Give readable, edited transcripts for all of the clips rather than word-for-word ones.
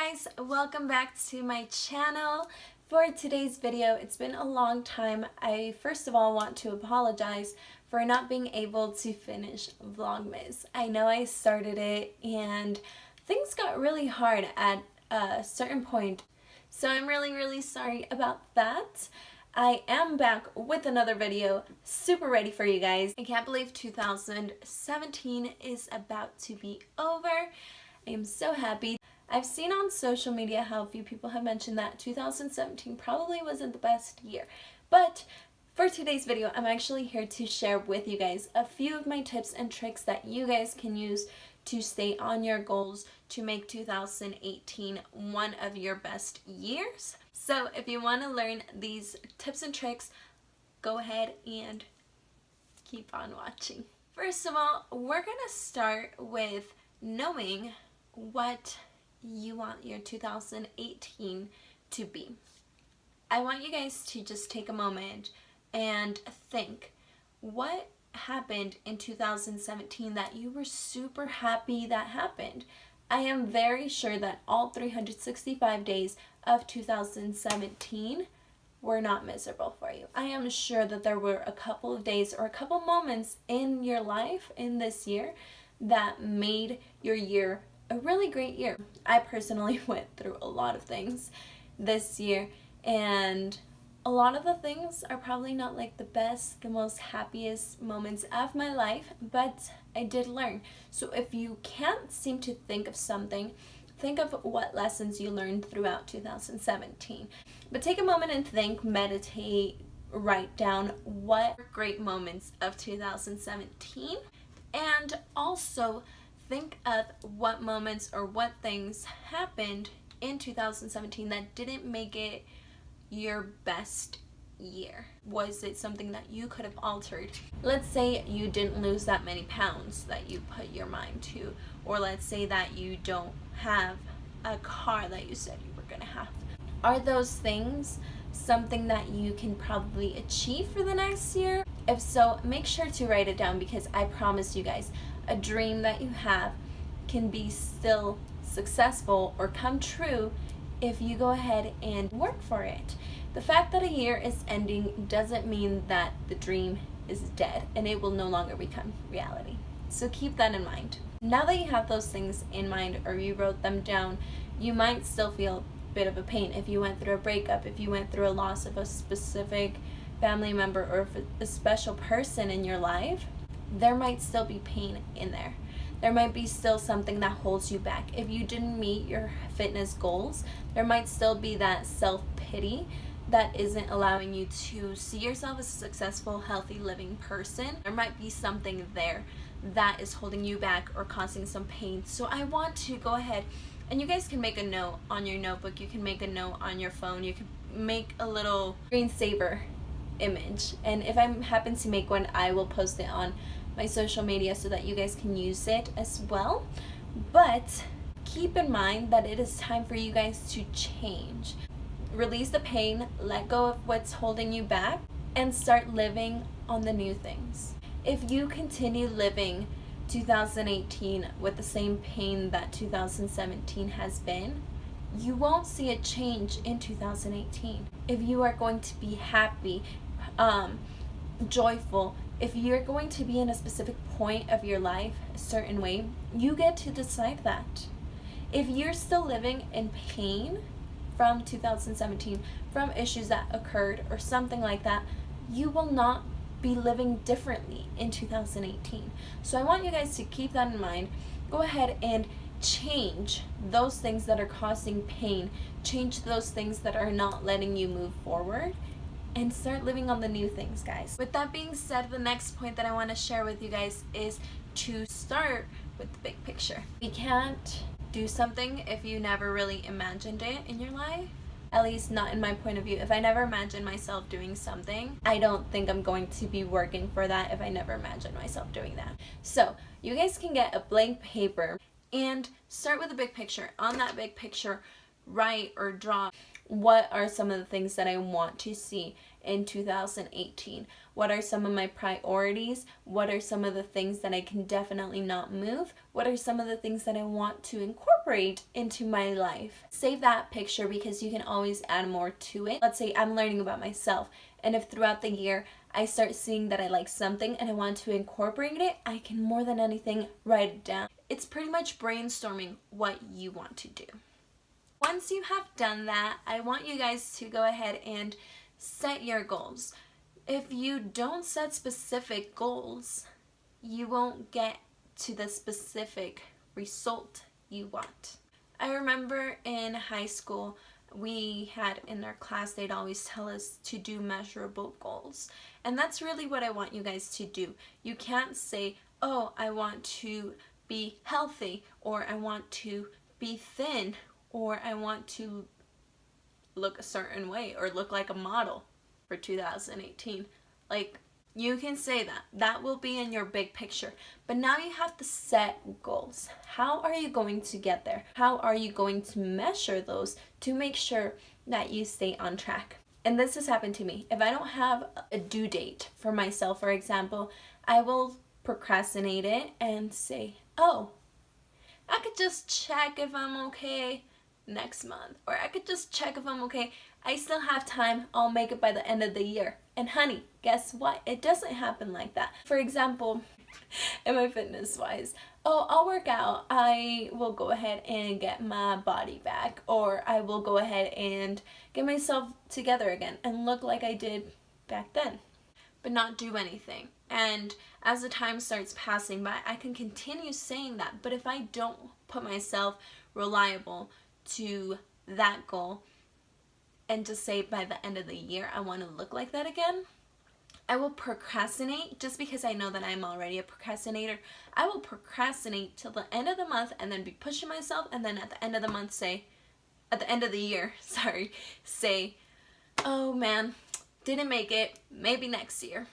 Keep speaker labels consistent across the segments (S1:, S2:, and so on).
S1: guys, welcome back to my channel. For today's video, it's been a long time. I first of all want to apologize for not being able to finish Vlogmas. I know I started it and things got really hard at a certain point, so I'm really sorry about that. I am back with another video, super ready for you guys. I can't believe 2017 is about to be over. I am so happy. I've seen on social media how a few people have mentioned that 2017 probably wasn't the best year, but for today's video, I'm actually here to share with you guys a few of my tips and tricks that you guys can use to stay on your goals to make 2018 one of your best years. So if you want to learn these tips and tricks, go ahead and keep on watching. First of all, we're going to start with knowing what you want your 2018 to be. I want you guys to just take a moment and think, what happened in 2017 that you were super happy that happened? I am very sure that all 365 days of 2017 were not miserable for you. I am sure that there were a couple of days or a couple moments in your life in this year that made your year a really great year. I personally went through a lot of things this year, and a lot of the things are probably not like the best, the most happiest moments of my life, but I did learn. So if you can't seem to think of something, think of what lessons you learned throughout 2017. But take a moment and think, meditate, write down what great moments of 2017, and also think of what moments or what things happened in 2017 that didn't make it your best year. Was it something that you could have altered? Let's say you didn't lose that many pounds that you put your mind to, or let's say that you don't have a car that you said you were gonna have. Are those things something that you can probably achieve for the next year? If so, make sure to write it down, because I promise you guys, a dream that you have can be still successful or come true if you go ahead and work for it. The fact that a year is ending doesn't mean that the dream is dead and it will no longer become reality. So keep that in mind. Now that you have those things in mind or you wrote them down, you might still feel a bit of a pain if you went through a breakup, if you went through a loss of a specific family member or a special person in your life. There might still be pain in there. There might be still something that holds you back. If you didn't meet your fitness goals, there might still be that self-pity that isn't allowing you to see yourself as a successful, healthy, living person. There might be something there that is holding you back or causing some pain. So I want to go ahead, and you guys can make a note on your notebook, you can make a note on your phone, you can make a little screensaver image, and if I happen to make one, I will post it on my social media so that you guys can use it as well. But keep in mind that it is time for you guys to change. Release the pain, let go of what's holding you back, and start living on the new things. If you continue living 2018 with the same pain that 2017 has been, you won't see a change in 2018. If you are going to be happy, joyful, if you're going to be in a specific point of your life a certain way, you get to decide that. If you're still living in pain from 2017, from issues that occurred or something like that, you will not be living differently in 2018. So I want you guys to keep that in mind. Go ahead and change those things that are causing pain, change those things that are not letting you move forward, and start living on the new things, guys. With that being said, the next point that I want to share with you guys is to start with the big picture. You can't do something if you never really imagined it in your life. At least not in my point of view. If I never imagine myself doing something, I don't think I'm going to be working for that if I never imagine myself doing that. So you guys can get a blank paper and start with a big picture. On that big picture, write or draw, what are some of the things that I want to see in 2018? What are some of my priorities? What are some of the things that I can definitely not move? What are some of the things that I want to incorporate into my life? Save that picture because you can always add more to it. Let's say I'm learning about myself, and if throughout the year I start seeing that I like something and I want to incorporate it, I can more than anything write it down. It's pretty much brainstorming what you want to do. Once you have done that, I want you guys to go ahead and set your goals. If you don't set specific goals, you won't get to the specific result you want. I remember in high school, we had in our class, they'd always tell us to do measurable goals. And that's really what I want you guys to do. You can't say, oh, I want to be healthy, or I want to be thin, or I want to look a certain way, or look like a model for 2018. Like, you can say that. That will be in your big picture. But now you have to set goals. How are you going to get there? How are you going to measure those to make sure that you stay on track? And this has happened to me. If I don't have a due date for myself, for example, I will procrastinate it and say, oh, I could just check if I'm okay next month, or I could just check if I'm okay. I still have time. I'll make it by the end of the year. And honey, guess what? It doesn't happen like that. For example, in my fitness wise, oh, I'll work out. I will go ahead and get my body back, or I will go ahead and get myself together again and look like I did back then, but not do anything. And as the time starts passing by, I can continue saying that. But if I don't put myself reliable to that goal and just say by the end of the year I want to look like that again, I will procrastinate. Just because I know that I'm already a procrastinator, I will procrastinate till the end of the month and then be pushing myself, and then at the end of the month at the end of the year, say, oh man, didn't make it, maybe next year.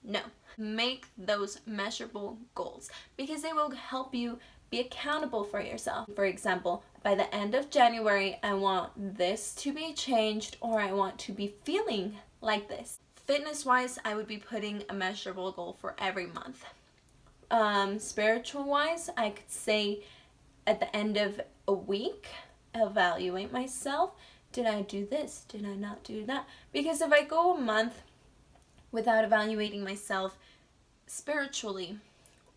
S1: No, make those measurable goals because they will help you be accountable for yourself. For example, by the end of January, I want this to be changed, or I want to be feeling like this. Fitness-wise, I would be putting a measurable goal for every month. Spiritual-wise, I could say at the end of a week, evaluate myself. Did I do this? Did I not do that? Because if I go a month without evaluating myself spiritually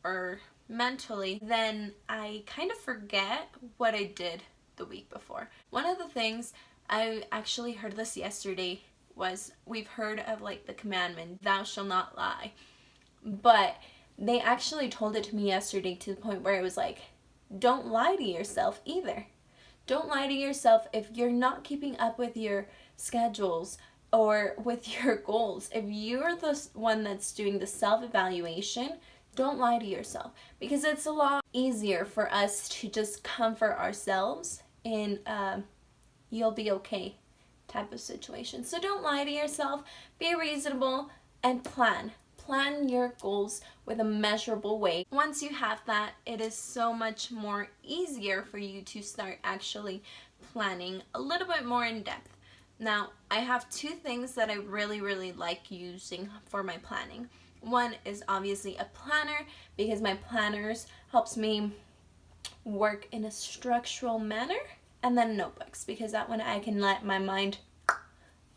S1: or mentally, then I kind of forget what I did the week before. One of the things, I actually heard this yesterday, was we've heard of like the commandment, thou shalt not lie. But they actually told it to me yesterday to the point where it was like, don't lie to yourself either. Don't lie to yourself if you're not keeping up with your schedules or with your goals. If you're the one that's doing the self-evaluation, don't lie to yourself, because it's a lot easier for us to just comfort ourselves in you'll be okay type of situation. So don't lie to yourself, be reasonable, and plan. Plan your goals with a measurable way. Once you have that, it is so much more easier for you to start actually planning a little bit more in depth. Now, I have two things that I really like using for my planning. One is obviously a planner, because my planners helps me work in a structural manner, and then notebooks, because that one I can let my mind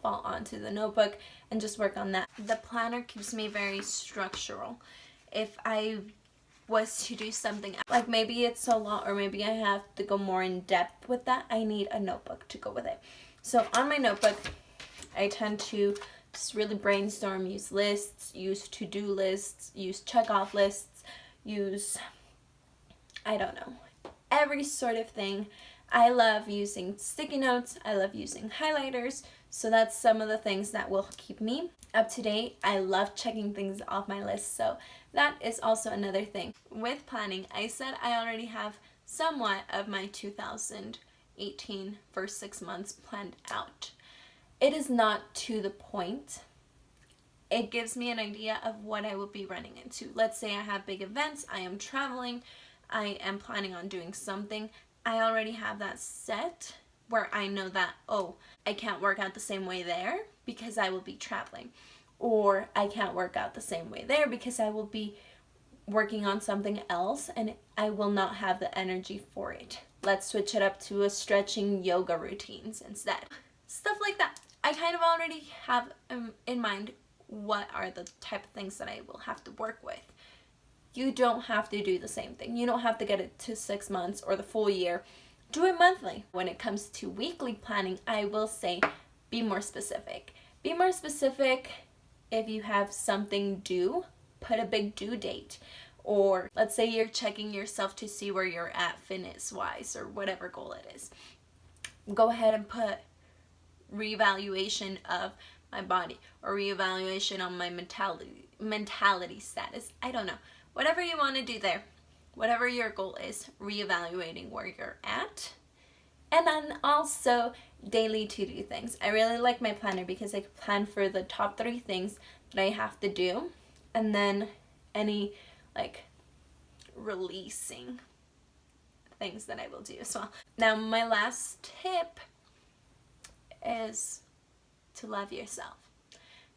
S1: fall onto the notebook and just work on that. The planner keeps me very structural. If I was to do something like maybe it's a lot, or maybe I have to go more in depth with that, I need a notebook to go with it. So on my notebook, I tend to just really brainstorm, use lists, use to-do lists, use check-off lists, use, I don't know, every sort of thing. I love using sticky notes. I love using highlighters. So that's some of the things that will keep me up to date. I love checking things off my list. So that is also another thing. With planning, I said I already have somewhat of my 2018 first 6 months planned out. It is not to the point. It gives me an idea of what I will be running into. Let's say I have big events, I am traveling, I am planning on doing something. I already have that set where I know that, oh, I can't work out the same way there because I will be traveling. or I can't work out the same way there because I will be working on something else and I will not have the energy for it. Let's switch it up to a stretching yoga routines instead. Stuff like that. I kind of already have in mind what are the type of things that I will have to work with. You don't have to do the same thing. You don't have to get it to 6 months or the full year. Do it monthly. When it comes to weekly planning, I will say be more specific. Be more specific if you have something due. Put a big due date. Or let's say you're checking yourself to see where you're at fitness-wise or whatever goal it is. Go ahead and put reevaluation of my body or reevaluation on my mentality status. I don't know. Whatever you want to do there. Whatever your goal is, reevaluating where you're at. And then also daily to-do things. I really like my planner because I can plan for the top 3 things that I have to do. And then any like releasing things that I will do as well. Now my last tip is to love yourself.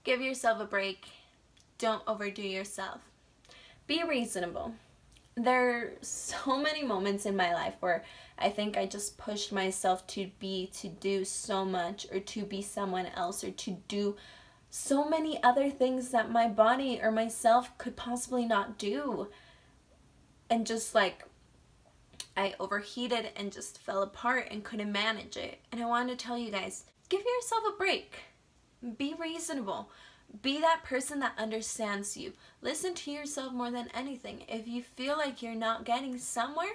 S1: Give yourself a break. Don't overdo yourself. Be reasonable. There are so many moments in my life where I think I just pushed myself to do so much or to be someone else or to do so many other things that my body or myself could possibly not do. And just like I overheated and just fell apart and couldn't manage it. And I want to tell you guys, give yourself a break. Be reasonable. Be that person that understands you. Listen to yourself more than anything. If you feel like you're not getting somewhere,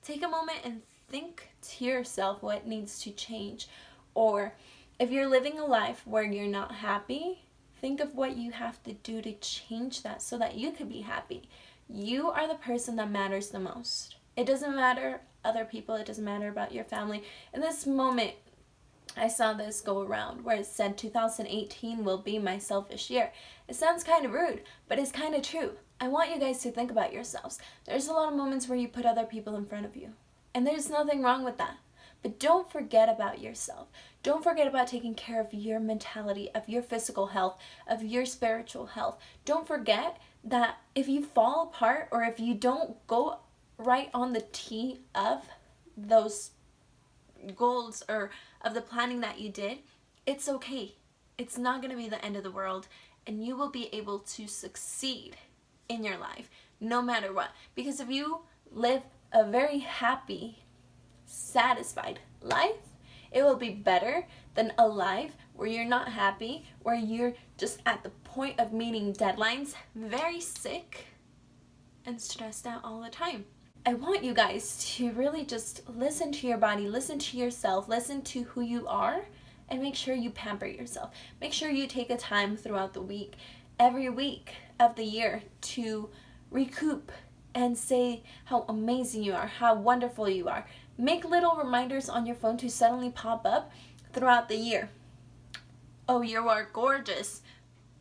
S1: take a moment and think to yourself what needs to change. Or if you're living a life where you're not happy, think of what you have to do to change that so that you could be happy. You are the person that matters the most. It doesn't matter other people. It doesn't matter about your family. In this moment, I saw this go around where it said 2018 will be my selfish year. It sounds kind of rude, but it's kind of true. I want you guys to think about yourselves. There's a lot of moments where you put other people in front of you, and there's nothing wrong with that. But don't forget about yourself. Don't forget about taking care of your mentality, of your physical health, of your spiritual health. Don't forget that if you fall apart or if you don't go right on the tee of those goals or of the planning that you did, it's okay. It's not going to be the end of the world, and you will be able to succeed in your life no matter what. Because if you live a very happy, satisfied life, it will be better than a life where you're not happy, where you're just at the point of meeting deadlines, very sick and stressed out all the time. I want you guys to really just listen to your body, listen to yourself, listen to who you are, and make sure you pamper yourself. Make sure you take a time throughout the week, every week of the year, to recoup and say how amazing you are, how wonderful you are. Make little reminders on your phone to suddenly pop up throughout the year. Oh, you are gorgeous.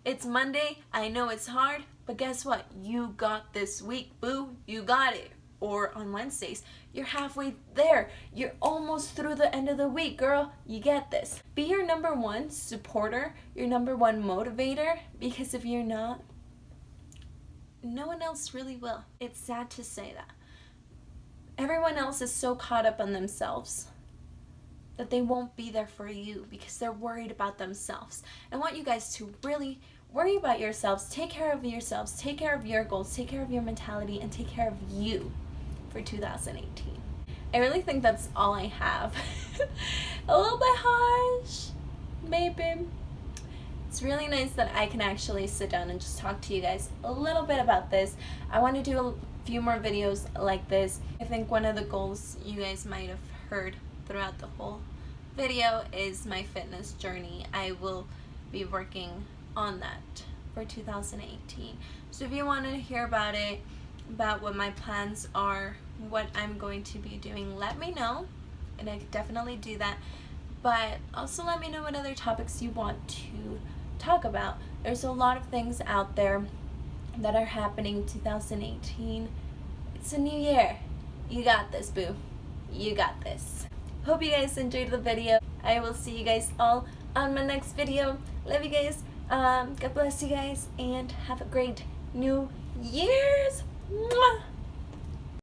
S1: It's Monday. I know it's hard, but guess what? You got this week, boo. You got it. Or on Wednesdays, you're halfway there. You're almost through the end of the week, girl. You get this. Be your number one supporter, your number one motivator, because if you're not, no one else really will. It's sad to say that. Everyone else is so caught up on themselves that they won't be there for you because they're worried about themselves. I want you guys to really worry about yourselves, take care of yourselves, take care of your goals, take care of your mentality, and take care of you for 2018. I really think that's all I have. A little bit harsh, maybe. It's really nice that I can actually sit down and just talk to you guys a little bit about this. I want to do a few more videos like this. I think one of the goals you guys might have heard throughout the whole video is my fitness journey. I will be working on that for 2018. So if you want to hear about it, about what my plans are, what I'm going to be doing, let me know, and I could definitely do that. But also let me know what other topics you want to talk about. There's a lot of things out there that are happening 2018. It's a new year. You got this, boo. You got this. Hope you guys enjoyed the video. I will see you guys all on my next video. Love you guys. God bless you guys and have a great New Year's. Mwah!